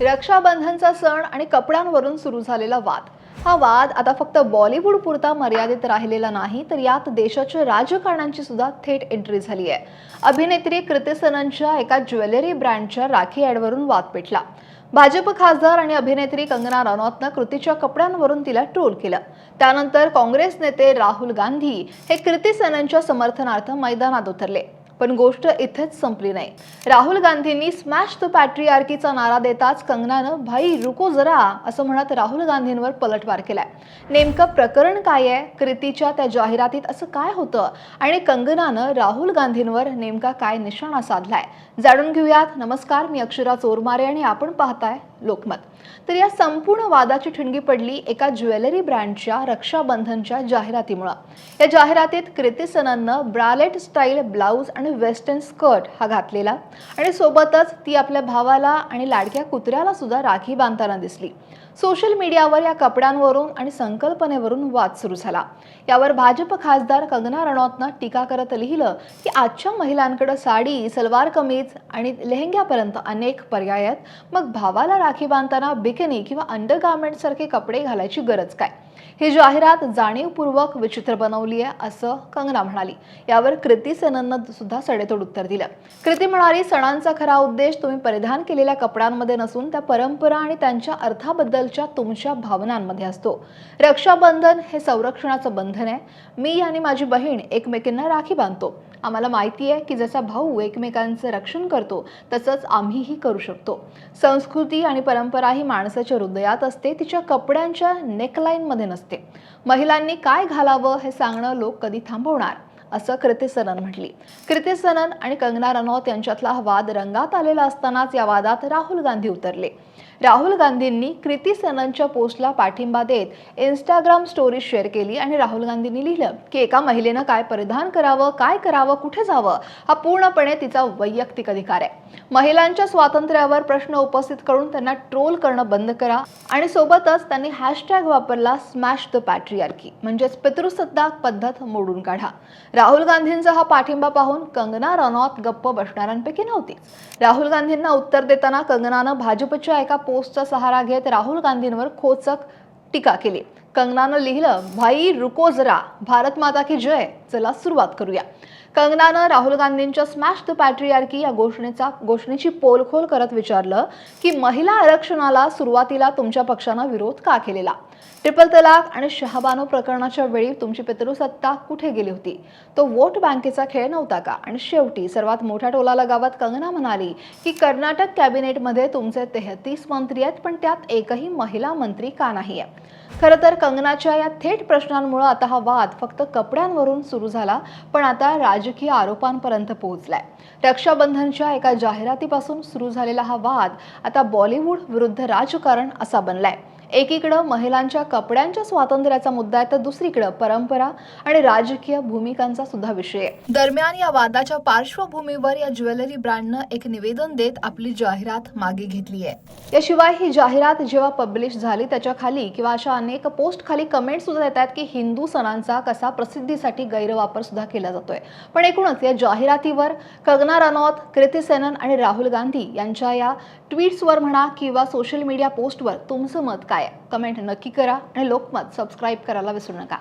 रक्षाबंधनचा सण आणि कपड्यांवरून सुरू झालेला वाद. हा वाद आता फक्त बॉलिवूड पुरता मर्यादित राहिलेला नाही, तर यात देशाच्या राजकारणांची सुद्धा थेट एंट्री झाली आहे. अभिनेत्री कृती सननच्या एका ज्वेलरी ब्रँडच्या राखी ॲडवरून वाद पेटला. भाजप खासदार आणि अभिनेत्री कंगना रनौतनं कृतीच्या कपड्यांवरून तिला ट्रोल केलं. त्यानंतर काँग्रेस नेते राहुल गांधी हे कृती सननच्या समर्थनार्थ मैदानात उतरले. पण गोष्ट इथेच संपली नाही. राहुल गांधींनी स्मॅश द पॅट्रियार्कीचा नारा देताच कंगनानं भाई रुको जरा असं म्हणत राहुल गांधींवर पलटवार केलाय. नेमकं प्रकरण काय आहे, कृतीच्या त्या जाहिरातीत असं काय होतं आणि कंगनानं राहुल गांधींवर नेमका काय निशाणा साधलाय, जाणून घेऊयात. नमस्कार, मी अक्षरा चोरमारे आणि आपण पाहताय लोकमत. तर या संपूर्ण वादाची ठिणगी पडली एका ज्वेलरी ब्रँडच्या रक्षाबंधनच्या जाहिरातीमुळे. या जाहिरातीत कृती सनननं ब्रालेट स्टाईल ब्लाउज आणि वेस्टर्न स्कर्ट हा घातलेला आणि सोबतच ती आपल्या भावाला आणि लाडक्या कुत्र्याला सुद्धा राखी बांधताना दिसली. सोशल मीडियावर या कपड्यांवरून आणि संकल्पनेवरून वाद सुरू झाला. यावर भाजप खासदार कंगना रनौतनं टीका करत लिहिलं की आजच्या महिलांकडे साडी, सलवार कमीज आणि लेहंग्यापर्यंत अनेक पर्याय आहेत. मग भावाला राखी बांधताना बिकिनी किंवा अंडरगार्मेंट सारखे कपडे घालायची गरज काय? ही जाहिरात जाणीवपूर्वक विचित्र बनवली आहे असं कंगना म्हणाली. यावर कृती सनननं सुद्धा सडेतोड उत्तर दिलं. कृती म्हणाली, सणांचा खरा उद्देश तुम्ही परिधान केलेल्या कपड्यांमध्ये नसून त्या परंपरा आणि त्यांच्या अर्थाबद्दलच्या तुमच्या भावनांमध्ये असतो. रक्षाबंधन हे संरक्षणाचं बंधन आहे. मी आणि माझी बहीण एकमेकींना राखी बांधतो. आम्हाला माहिती आहे की जसा भाऊ एकमेकांचं रक्षण करतो तसंच आम्हीही करू शकतो. संस्कृती आणि परंपरा ही माणसाच्या हृदयात असते, तिच्या कपड्यांच्या नेकलाईनमध्ये नसते. महिलांनी काय घालावं हे सांगणं लोक कधी थांबवणार, असं कृती सनन म्हटली. कृती सनन आणि कंगना रनौत यांच्यातला हा वाद रंगात आलेला असतानाच या वादात राहुल गांधी उतरले. राहुल गांधींनी कृती सननच्या पोस्टला पाठिंबा देत इंस्टाग्राम स्टोरी शेअर केली आणि राहुल गांधींनी लिहिलं की एका महिलेनं काय परिधान करावं, काय करावं, कुठे जावं हा पूर्णपणे तिचा वैयक्तिक अधिकार आहे. महिलांच्या स्वातंत्र्यावर प्रश्न उपस्थित करून त्यांना ट्रोल करणं बंद करा. आणि सोबतच त्यांनी हॅशटॅग वापरला स्मॅश द पॅट्रियार्की, म्हणजेच पितृसत्ताक पद्धत मोडून काढा. राहुल गांधींचा हा पाठिंबा पाहून कंगना रनौत गप्प बसणाऱ्यांपैकी नव्हती. राहुल गांधींना उत्तर देताना कंगनानं भाजपच्या एका पोस्टचा सहारा घेत राहुल गांधींवर खोचक टीका केली. कंगनानं लिहिलं, भाई रुको जरा, भारत माता की जय. चला सुरुवात करूया. कंगनानं राहुल गांधींच्या स्मॅश द पॅट्रियार्की या घोषणेची पोलखोल करत विचारलं की महिला आरक्षणाला सुरुवातीला तुमच्या पक्षानं विरोध का केलेला? ट्रिपल तलाक आणि शहाबानो प्रकरणाच्या वेळी तुमची पितृसत्ता कुठे गेली होती? तो वोट बँकेचा खेळ नव्हता का? आणि शेवटी सर्वात मोठ्या टोला लगावत कंगना म्हणाली की कर्नाटक कॅबिनेटमध्ये तुमचे 33 मंत्री आहेत, पण त्यात एकही महिला मंत्री का नाही आहे? खरं तर कंगनाच्या या थेट प्रश्नांमुळे आता हा वाद फक्त कपड्यांवरून सुरू झाला, पण आता राजकीय आरोपांपर्यंत पोहोचलाय. रक्षाबंधनच्या एका जाहिरातीपासून सुरू झालेला हा वाद आता बॉलिवूड विरुद्ध राजकारण असा बनलाय. एकीकडे महिलांच्या कपड्यांच्या स्वातंत्र्याचा मुद्दा आहे, तर दुसरीकडे परंपरा आणि राजकीय भूमिकांचा सुद्धा विषय आहे. दरम्यान या वादाच्या पार्श्वभूमीवर या ज्वेलरी ब्रँडनं एक निवेदन देत आपली जाहिरात मागे घेतली आहे. याशिवाय ही जाहिरात जेव्हा पब्लिश झाली त्याच्या खाली किंवा अशा अनेक पोस्ट खाली कमेंट सुद्धा येतात की हिंदू सणांचा कसा प्रसिद्धीसाठी गैरवापर सुद्धा केला जातोय. पण एकूणच या जाहिरातीवर कंगना रनौत, कृती सनन आणि राहुल गांधी यांच्या या ट्विट्सवर म्हणा किंवा सोशल मीडिया पोस्टवर तुमचं मत काय आहे? कमेंट नक्की करा आणि लोकमत सबस्क्राईब करायला विसरू नका.